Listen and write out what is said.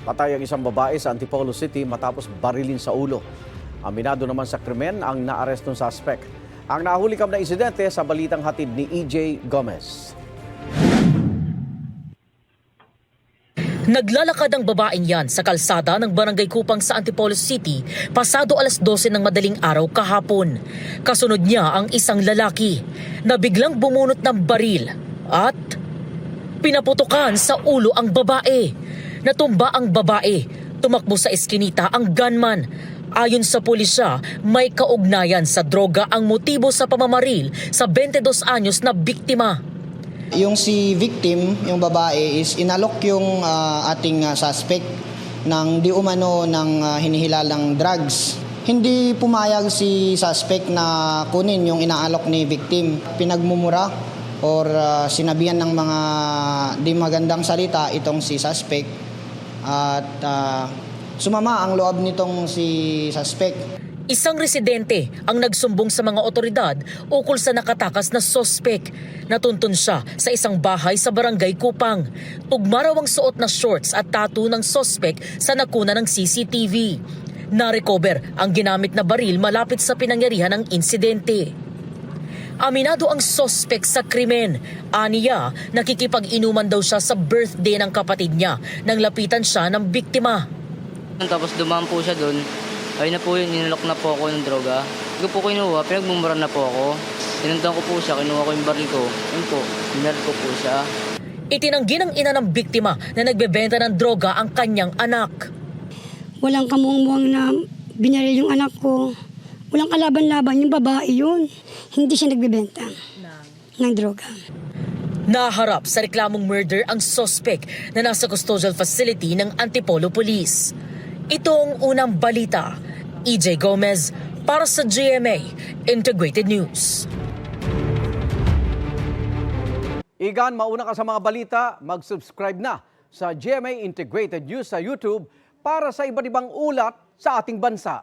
Patay ang isang babae sa Antipolo City matapos barilin sa ulo. Aminado naman sa krimen ang naarestong suspect. Ang nahulikam na insidente sa balitang hatid ni EJ Gomez. Naglalakad ang babaeng yan sa kalsada ng Barangay Kupang sa Antipolo City pasado alas 12 ng madaling araw kahapon. Kasunod niya ang isang lalaki na biglang bumunot ng baril at pinaputukan sa ulo ang babae. Natumba ang babae, tumakbo sa eskinita ang gunman. Ayon sa pulisya, may kaugnayan sa droga ang motibo sa pamamaril sa 22 anyos na biktima. Yung si victim, yung babae, is inalok yung ating suspect ng di umano ng hinihilalang drugs. Hindi pumayag si suspect na kunin yung inaalok ni victim. Pinagmumura or sinabihan ng mga di magandang salita itong si suspect at sumama ang loob nitong si suspect. Isang residente ang nagsumbong sa mga otoridad ukol sa nakatakas na sospek. Natuntun siya sa isang bahay sa Barangay Kupang. Tugma raw ang suot na shorts at tattoo ng sospek sa nakuna ng CCTV. Na-recover ang ginamit na baril malapit sa pinangyarihan ng insidente. Aminado ang sospek sa krimen. Aniya, nakikipag-inuman daw siya sa birthday ng kapatid niya nang lapitan siya ng biktima. Tapos dumaan po siya doon. Ayun na po yun, inalok na po ako ng droga. Hindi ko po kinuha, pinagmumura na po ako. Tinundan ko po siya, kinuha ko yung baril ko. Yun po, binaril ko po siya. Itinanggi ng ina ng biktima na nagbebenta ng droga ang kanyang anak. Walang kamuang na binaril yung anak ko. Walang kalaban-laban, yung babae yun. Hindi siya nagbebenta ng droga. Naharap sa reklamong murder ang suspect na nasa custodial facility ng Antipolo Police. Ito ang unang balita. EJ Gomez para sa GMA Integrated News. Igan, mauna ka sa mga balita, mag-subscribe na sa GMA Integrated News sa YouTube para sa iba't ibang ulat sa ating bansa.